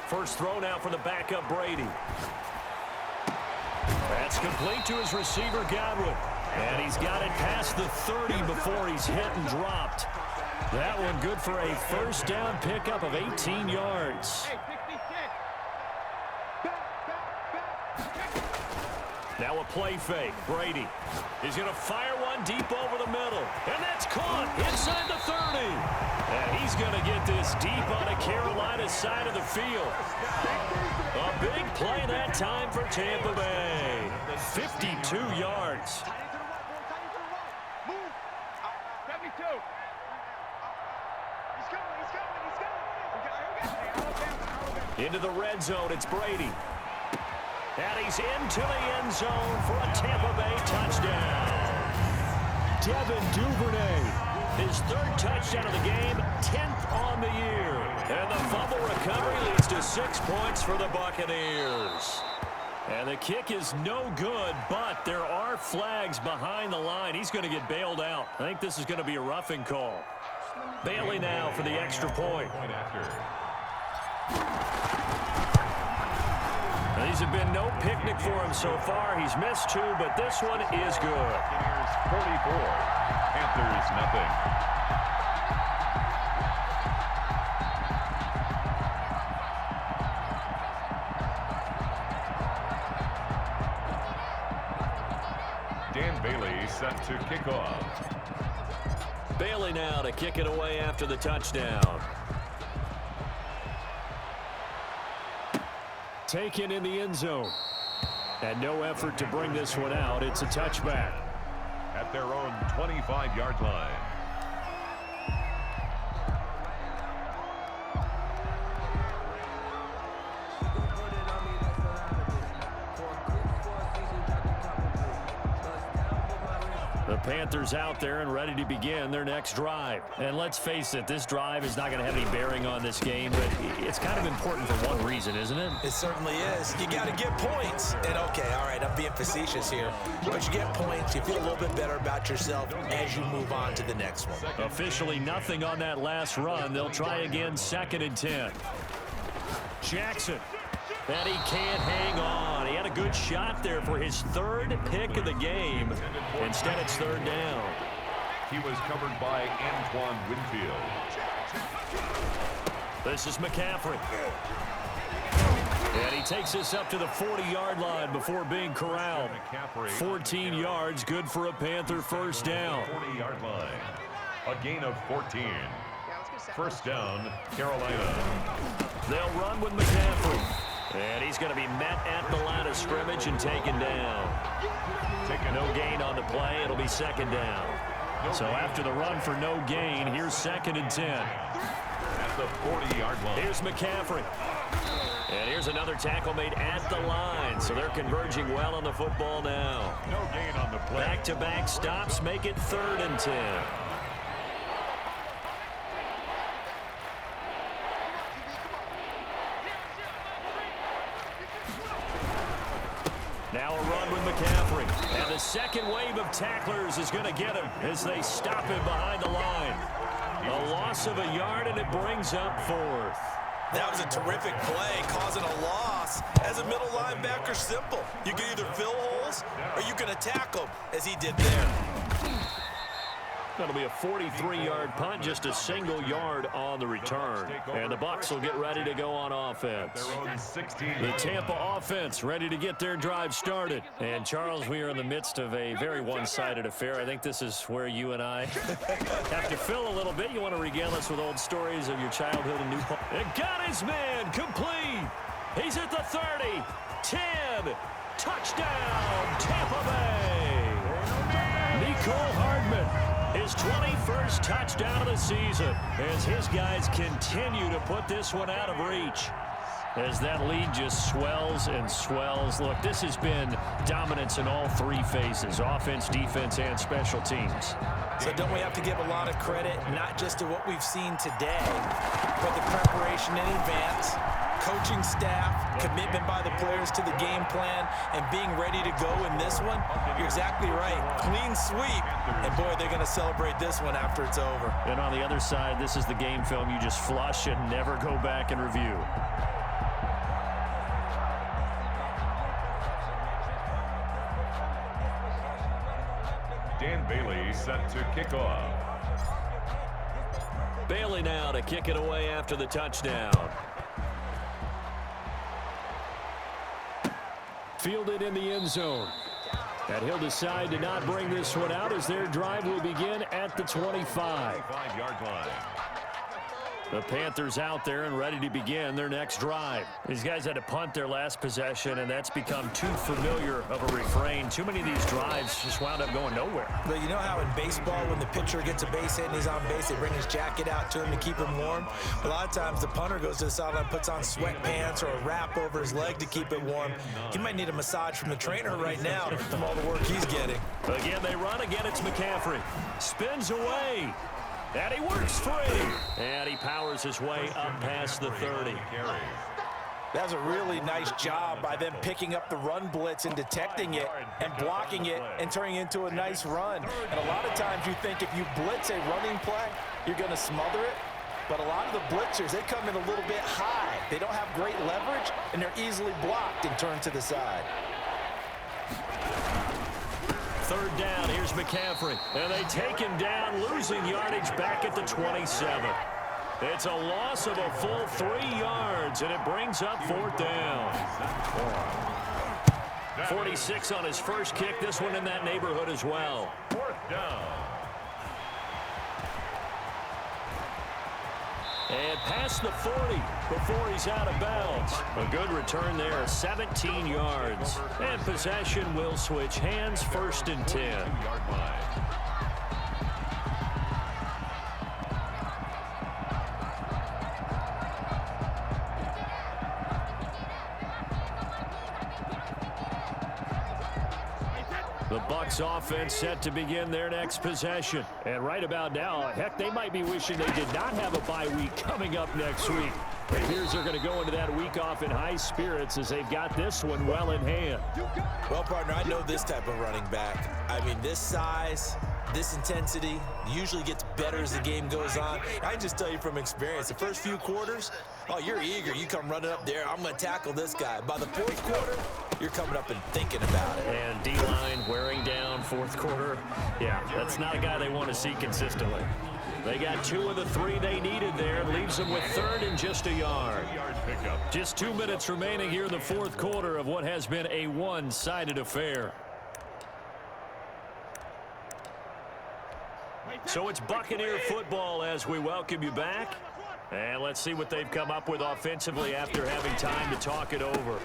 First throw now for the backup Brady. That's complete to his receiver, Godwin. And he's got it past the 30 before he's hit and dropped. That one good for a first down pickup of 18 yards. Now a play fake. Brady. He's going to fire one deep over the middle. And that's caught inside the 30. And he's going to get this deep on a Carolina side of the field. A big play that time for Tampa Bay. 52 yards. Into the red zone, it's Brady. And he's into the end zone for a Tampa Bay touchdown. Devin Duvernay, his third touchdown of the game, 10th on the year. And the fumble recovery leads to 6 points for the Buccaneers. And the kick is no good, but there are flags behind the line. He's going to get bailed out. I think this is going to be a roughing call. Bailey now for the extra point. These have been no picnic for him so far. He's missed 2, but this one is good. 44. Panthers nothing. Dan Bailey set to kick off. Bailey now to kick it away after the touchdown. Taken in the end zone. And no effort to bring this one out. It's a touchback. At their own 25-yard line. The Panthers out there and ready to begin their next drive. And let's face it, this drive is not going to have any bearing on this game, but it's kind of important for one reason, isn't it? It certainly is. You got to get points. And okay, all right, I'm being facetious here. But you get points, you feel a little bit better about yourself as you move on to the next one. Officially nothing on that last run. They'll try again, 2nd and 10. Jackson. And he can't hang on. He had a good shot there for his 3rd pick of the game. Instead, it's 3rd down. He was covered by Antoine Winfield. This is McCaffrey. And he takes us up to the 40-yard line before being corralled. 14 yards, good for a Panther first down. 40-yard line. A gain of 14. First down, Carolina. They'll run with McCaffrey. And he's going to be met at the line of scrimmage and taken down. No gain on the play. It'll be 2nd down. So after the run for no gain, here's 2nd and 10. At the 40-yard line. Here's McCaffrey. And here's another tackle made at the line. So they're converging well on the football now. No gain on the play. Back-to-back stops make it 3rd and 10. Now a run with McCaffrey. And the second wave of tacklers is going to get him as they stop him behind the line. A loss of a yard, and it brings up 4th. That was a terrific play, causing a loss. As a middle linebacker, simple. You can either fill holes or you can attack them, as he did there. That'll be a 43-yard punt, just a single yard on the return. And the Bucs will get ready to go on offense. The Tampa offense ready to get their drive started. And, Charles, we are in the midst of a very one-sided affair. I think this is where you and I have to fill a little bit. You want to regale us with old stories of your childhood in New Paltz. And got his man complete. He's at the 30, 10, touchdown, Tampa Bay. Nicole Hardman. His 21st touchdown of the season as his guys continue to put this one out of reach. As that lead just swells and swells. Look, this has been dominance in all 3 phases, offense, defense, and special teams. So don't we have to give a lot of credit, not just to what we've seen today, but the preparation in advance, coaching staff, commitment by the players to the game plan, and being ready to go in this one? You're exactly right. Clean sweep. And, boy, they're going to celebrate this one after it's over. And on the other side, this is the game film you just flush and never go back and review. Dan Bailey set to kick off. Bailey now to kick it away after the touchdown. Fielded in the end zone. And he'll decide to not bring this one out as their drive will begin at the 25. 25-yard line. The Panthers out there and ready to begin their next drive. These guys had to punt their last possession, and that's become too familiar of a refrain. Too many of these drives just wound up going nowhere. But you know how in baseball, when the pitcher gets a base hit and he's on base, they bring his jacket out to him to keep him warm? A lot of times the punter goes to the sideline, puts on sweatpants or a wrap over his leg to keep it warm. He might need a massage from the trainer right now from all the work he's getting. Again, they run. Again, it's McCaffrey. Spins away. And he works free. And he powers his way up past the 30. That was a really nice job by them picking up the run blitz and detecting it and blocking it and turning it into a nice run. And a lot of times you think if you blitz a running play, you're going to smother it. But a lot of the blitzers, they come in a little bit high. They don't have great leverage, and they're easily blocked and turned to the side. Third down, here's McCaffrey. And they take him down, losing yardage back at the 27. It's a loss of a full 3 yards, and it brings up fourth down. 46 on his first kick. This one in that neighborhood as well. Fourth down. And past the 40 before he's out of bounds. A good return there, 17 yards. And possession will switch hands, first and 10. 2-yard line. The Bucs offense set to begin their next possession. And right about now, heck, they might be wishing they did not have a bye week coming up next week. The Bears are going to go into that week off in high spirits as they've got this one well in hand. Well, partner, I know this type of running back. I mean, this size, this intensity usually gets better as the game goes on. I can just tell you from experience, the first few quarters, oh, you're eager. You come running up there, I'm going to tackle this guy. By the fourth quarter, you're coming up and thinking about it. And D-line wearing down fourth quarter. Yeah, that's not a guy they want to see consistently. They got 2 of the 3 they needed there. Leaves them with third and just a yard. Just 2 minutes remaining here in the fourth quarter of what has been a one-sided affair. So it's Buccaneer football as we welcome you back. And let's see what they've come up with offensively after having time to talk it over.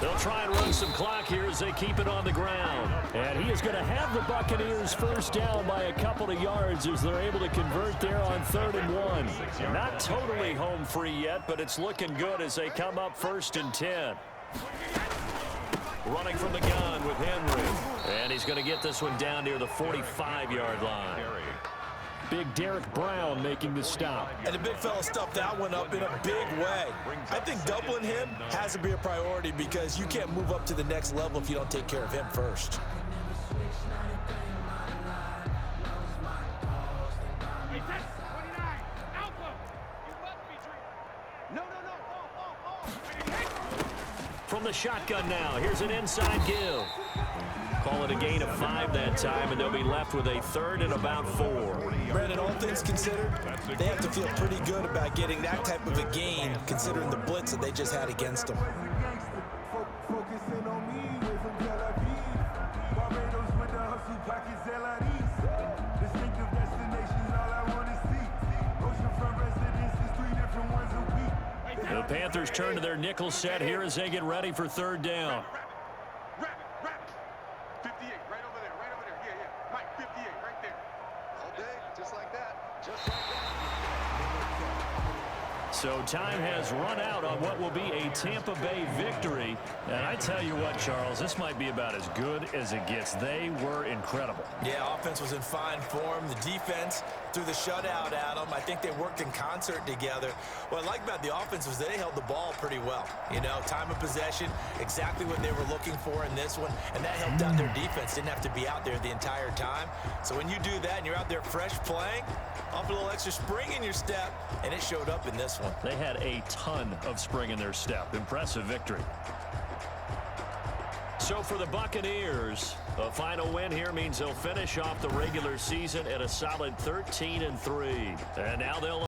They'll try and run some clock here as they keep it on the ground. And he is going to have the Buccaneers first down by a couple of yards as they're able to convert there on 3rd and 1. Not totally home free yet, but it's looking good as they come up 1st and 10. Running from the gun with Henry. And he's going to get this one down near the 45-yard line. Big Derek Brown making the stop. And the big fella stuffed that one up in a big way. I think doubling him has to be a priority because you can't move up to the next level if you don't take care of him first. From the shotgun now, here's an inside give. Call it a gain of 5 that time, and they'll be left with a 3rd and about 4. Brandon, all things considered, they have to feel pretty good about getting that type of a gain, considering the blitz that they just had against them. The Panthers turn to their nickel set here as they get ready for 3rd down. 58, right over there, right over there. Yeah, yeah. Mike, 58, right there. All day, just like that. Just like that. So time has run out on what will be a Tampa Bay victory. And I tell you what, Charles, this might be about as good as it gets. They were incredible. Yeah, offense was in fine form. The defense threw the shutout at them. I think they worked in concert together. What I like about the offense was they held the ball pretty well. You know, time of possession, exactly what they were looking for in this one. And that helped out their defense. Didn't have to be out there the entire time. So when you do that and you're out there fresh playing, off a little extra spring in your step, and it showed up in this one. They had a ton of spring in their step. Impressive victory. So for the Buccaneers, a final win here means they'll finish off the regular season at a solid 13-3. And now they'll